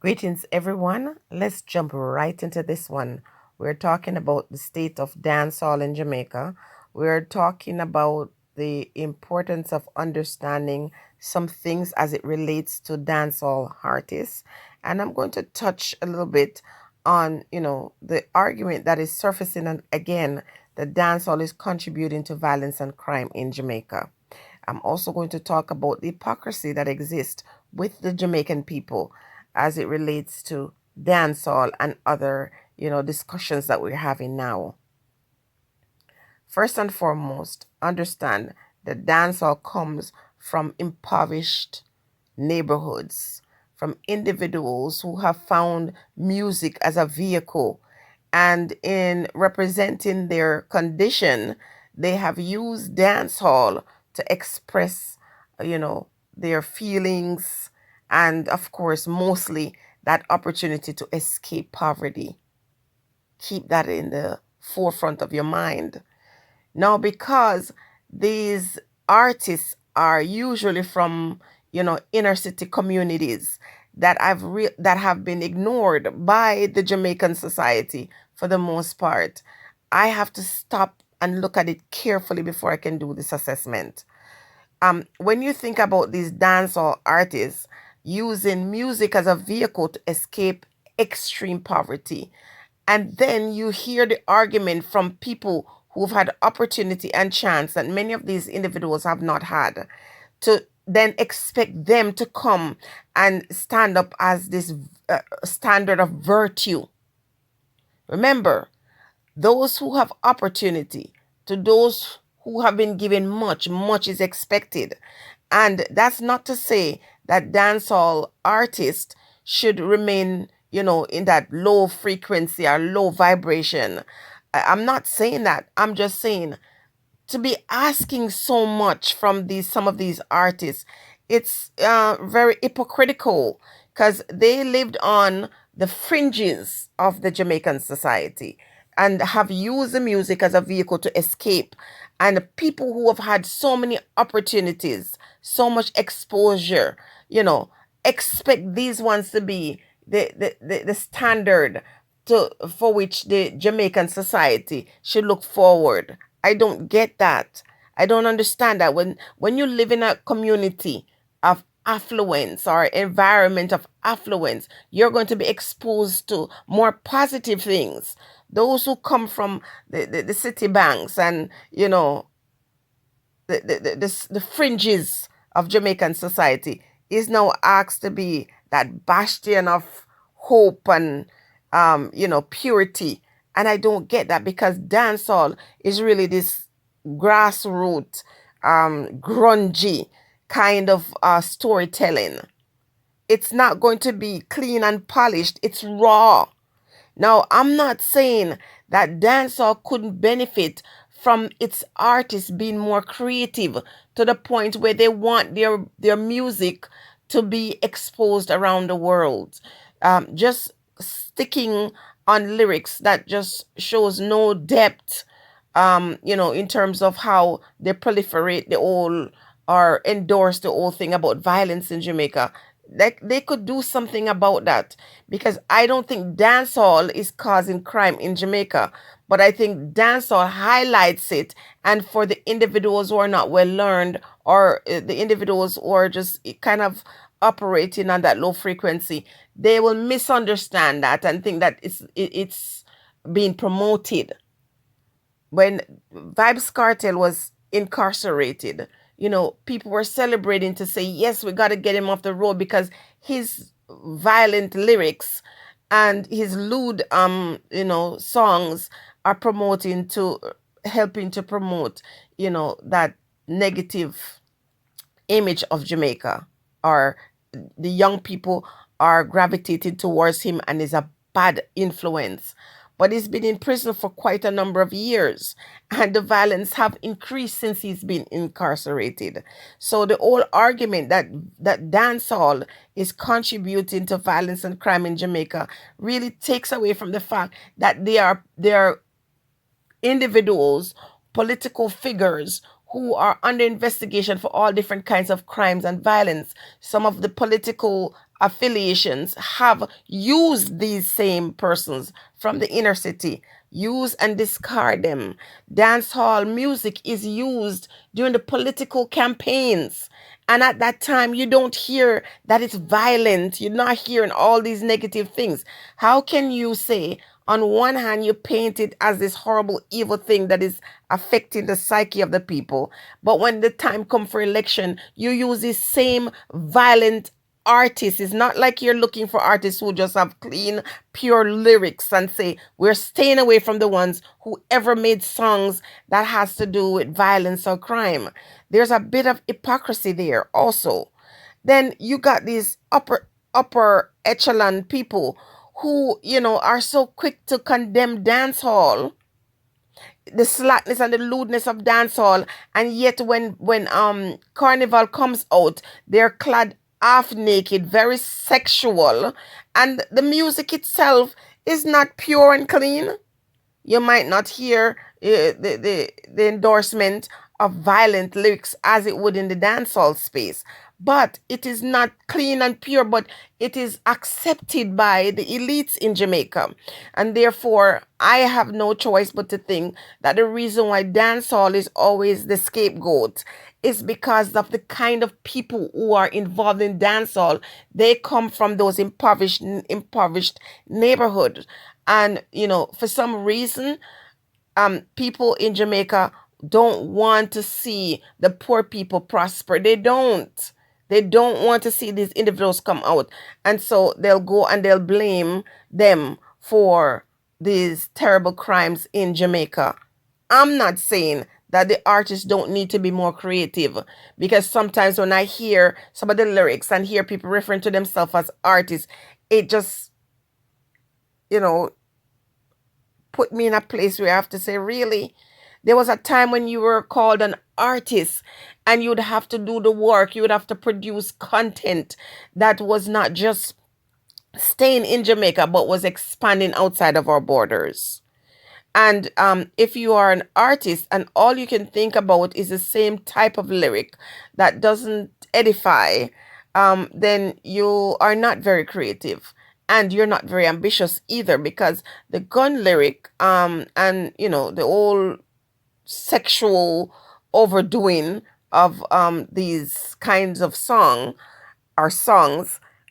Greetings, everyone. Let's jump right into this one. We're talking about the state of dancehall in Jamaica. We're talking about the importance of understanding some things as it relates to dancehall artists. And I'm going to touch a little bit on, the argument that is surfacing and again, that dancehall is contributing to violence and crime in Jamaica. I'm also going to talk about the hypocrisy that exists with the Jamaican people as it relates to dancehall and other, discussions that we're having now. First and foremost, understand that dancehall comes from impoverished neighborhoods, from individuals who have found music as a vehicle, and in representing their condition, they have used dancehall to express, you know, their feelings, and of course, mostly that opportunity to escape poverty. Keep that in the forefront of your mind. Now, because these artists are usually from, inner city communities that have been ignored by the Jamaican society for the most part, I have to stop and look at it carefully before I can do this assessment. When you think about these dancehall artists using music as a vehicle to escape extreme poverty, and then you hear the argument from people who've had opportunity and chance that many of these individuals have not had, to then expect them to come and stand up as this standard of virtue. Remember, those who have opportunity, to those who have been given much, much is expected. And that's not to say that dancehall artists should remain, in that low frequency or low vibration. I'm not saying that. I'm just saying, to be asking so much from these some of these artists, it's very hypocritical, because they lived on the fringes of the Jamaican society and have used the music as a vehicle to escape. And people who have had so many opportunities, so much exposure, expect these ones to be the standard for which the Jamaican society should look forward. I don't get that. I don't understand that. When you live in a community of affluence or environment of affluence, you're going to be exposed to more positive things. Those who come from the city banks and, the fringes of Jamaican society is now asked to be that bastion of hope and, purity. And I don't get that, because dancehall is really this grassroots, grungy kind of storytelling. It's not going to be clean and polished. It's raw. Now, I'm not saying that dancehall couldn't benefit from its artists being more creative to the point where they want their music to be exposed around the world. Just sticking on lyrics that just shows no depth, in terms of how they proliferate the whole or endorse the whole thing about violence in Jamaica. Like, they could do something about that, because I don't think dancehall is causing crime in Jamaica, but I think dancehall highlights it. And for the individuals who are not well learned, or the individuals who are just kind of operating on that low frequency, they will misunderstand that and think that it's being promoted. When Vibes Cartel was incarcerated, people were celebrating to say, yes, we got to get him off the road, because his violent lyrics and his lewd, songs are helping to promote, that negative image of Jamaica, or the young people are gravitated towards him and is a bad influence. But he's been in prison for quite a number of years, and the violence have increased since he's been incarcerated. So the whole argument that dancehall is contributing to violence and crime in Jamaica really takes away from the fact that they are individuals, political figures who are under investigation for all different kinds of crimes and violence. Some of the political affiliations have used these same persons from the inner city, use and discard them. Dance hall music is used during the political campaigns. And at that time, you don't hear that it's violent. You're not hearing all these negative things. How can you say, on one hand, you paint it as this horrible, evil thing that is affecting the psyche of the people, but when the time comes for election, you use this same violent artists? It's not like you're looking for artists who just have clean, pure lyrics and say, we're staying away from the ones who ever made songs that has to do with violence or crime. There's a bit of hypocrisy there also. Then you got these upper echelon people who, are so quick to condemn dancehall, the slackness and the lewdness of dancehall, and yet when carnival comes out, they're clad half naked, very sexual, and the music itself is not pure and clean. You might not hear the endorsement of violent lyrics as it would in the dancehall space, but it is not clean and pure, but it is accepted by the elites in Jamaica. And therefore, I have no choice but to think that the reason why dancehall is always the scapegoat is because of the kind of people who are involved in dancehall. They come from those impoverished neighborhoods. And, for some reason, people in Jamaica don't want to see the poor people prosper. They don't. They don't want to see these individuals come out. And so they'll go and they'll blame them for these terrible crimes in Jamaica. I'm not saying that the artists don't need to be more creative, because sometimes when I hear some of the lyrics and hear people referring to themselves as artists, it just, put me in a place where I have to say, really? There was a time when you were called an artist and you'd have to do the work. You would have to produce content that was not just staying in Jamaica, but was expanding outside of our borders. And if you are an artist and all you can think about is the same type of lyric that doesn't edify, then you are not very creative. And you're not very ambitious either, because the gun lyric and the whole sexual overdoing of these kinds of songs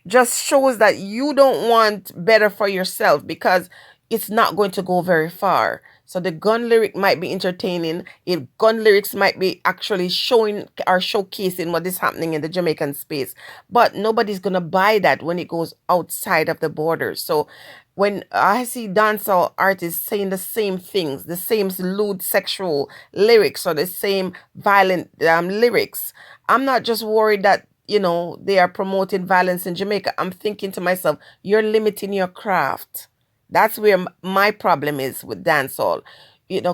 just shows that you don't want better for yourself, because it's not going to go very far. So the gun lyric might be entertaining. If gun lyrics might be actually showing or showcasing what is happening in the Jamaican space, but nobody's gonna buy that when it goes outside of the borders. So when I see dancehall artists saying the same things, the same lewd sexual lyrics or the same violent lyrics, I'm not just worried that they are promoting violence in Jamaica. I'm thinking to myself, you're limiting your craft. That's where my problem is with dancehall.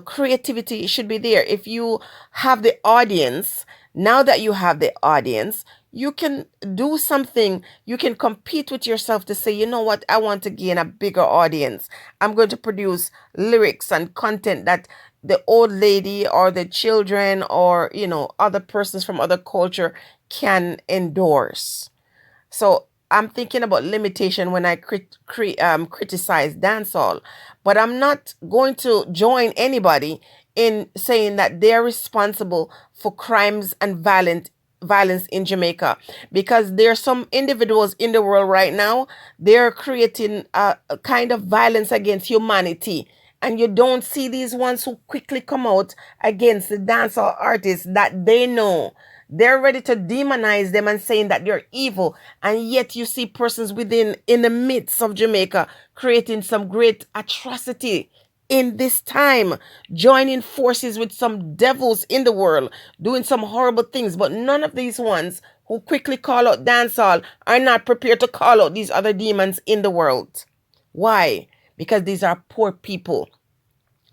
Creativity should be there. If you have the audience, now that you have the audience, you can do something. You can compete with yourself to say, you know what, I want to gain a bigger audience. I'm going to produce lyrics and content that the old lady or the children or, other persons from other culture can endorse. So I'm thinking about limitation when I criticize dancehall, but I'm not going to join anybody in saying that they're responsible for crimes and violence in Jamaica, because there are some individuals in the world right now, they're creating a kind of violence against humanity. And you don't see these ones who quickly come out against the dancehall artists that they know. They're ready to demonize them and saying that they're evil. And yet you see persons in the midst of Jamaica creating some great atrocity in this time, joining forces with some devils in the world, doing some horrible things. But none of these ones who quickly call out dancehall are not prepared to call out these other demons in the world. Why? Because these are poor people.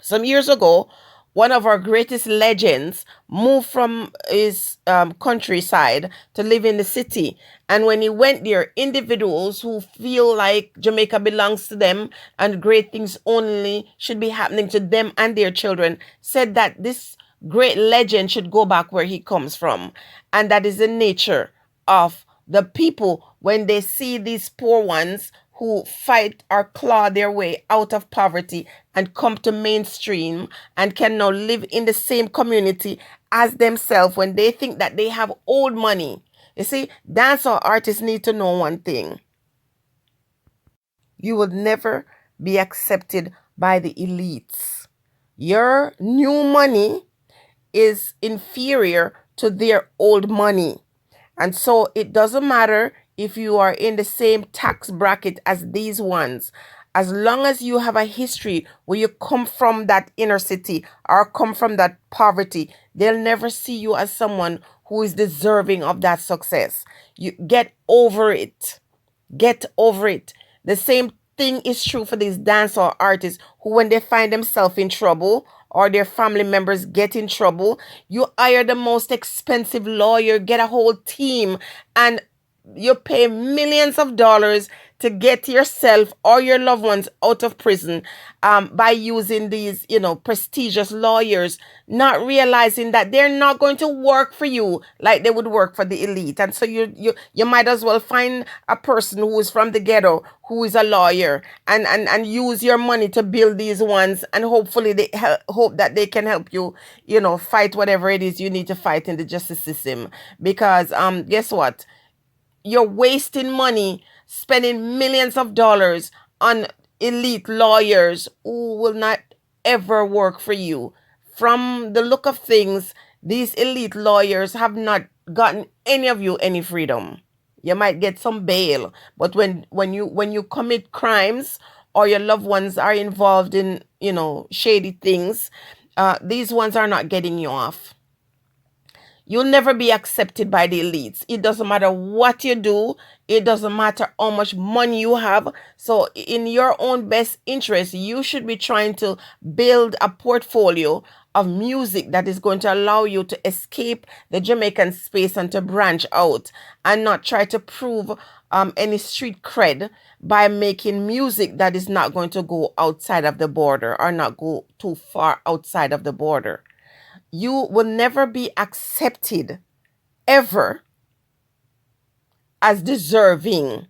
Some years ago, one of our greatest legends moved from his countryside to live in the city. And when he went there, individuals who feel like Jamaica belongs to them and great things only should be happening to them and their children said that this great legend should go back where he comes from. And that is the nature of the people, when they see these poor ones who fight or claw their way out of poverty and come to mainstream and can now live in the same community as themselves, when they think that they have old money. You see, dancehall artists need to know one thing: you will never be accepted by the elites. Your new money is inferior to their old money. And so it doesn't matter if you are in the same tax bracket as these ones. As long as you have a history where you come from that inner city or come from that poverty, they'll never see you as someone who is deserving of that success. You get over it. Get over it. The same thing is true for these dancehall artists who, when they find themselves in trouble or their family members get in trouble, you hire the most expensive lawyer, get a whole team, and you pay millions of dollars to get yourself or your loved ones out of prison, by using these, prestigious lawyers, not realizing that they're not going to work for you like they would work for the elite. And so you might as well find a person who is from the ghetto who is a lawyer, and use your money to build these ones, and hopefully they hope that they can help you, fight whatever it is you need to fight in the justice system. Because guess what? You're wasting money, spending millions of dollars on elite lawyers who will not ever work for you. From the look of things, these elite lawyers have not gotten any of you any freedom. You might get some bail, but when you commit crimes or your loved ones are involved in, shady things, these ones are not getting you off. You'll never be accepted by the elites. It doesn't matter what you do. It doesn't matter how much money you have. So in your own best interest, you should be trying to build a portfolio of music that is going to allow you to escape the Jamaican space and to branch out, and not try to prove any street cred by making music that is not going to go outside of the border or not go too far outside of the border. You will never be accepted ever as deserving.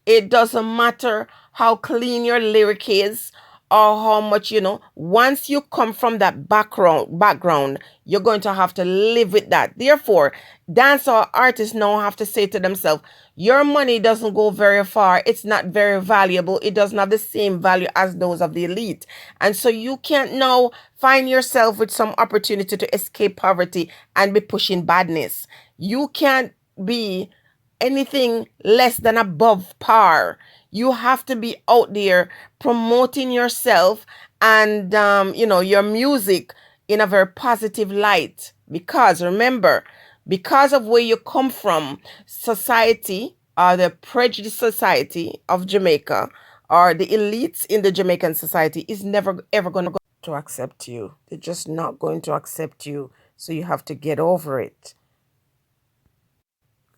It doesn't matter how clean your lyric is or how much, once you come from that background, you're going to have to live with that. Therefore, dancehall artists now have to say to themselves, your money doesn't go very far. It's not very valuable. It doesn't have the same value as those of the elite. And so you can't now find yourself with some opportunity to escape poverty and be pushing badness. You can't be anything less than above par. You have to be out there promoting yourself and your music in a very positive light. Because remember, because of where you come from, society, or the prejudiced society of Jamaica, or the elites in the Jamaican society, is never ever going to accept you. They're just not going to accept you. So you have to get over it.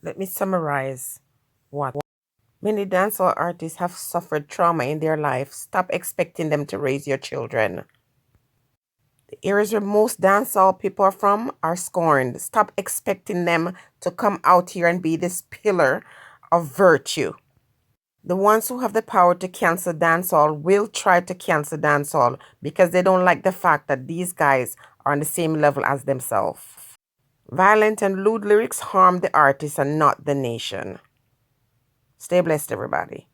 Let me summarize what many dancehall artists have suffered trauma in their life. Stop expecting them to raise your children. The areas where most dancehall people are from are scorned. Stop expecting them to come out here and be this pillar of virtue. The ones who have the power to cancel dancehall will try to cancel dancehall because they don't like the fact that these guys are on the same level as themselves. Violent and lewd lyrics harm the artist and not the nation. Stay blessed, everybody.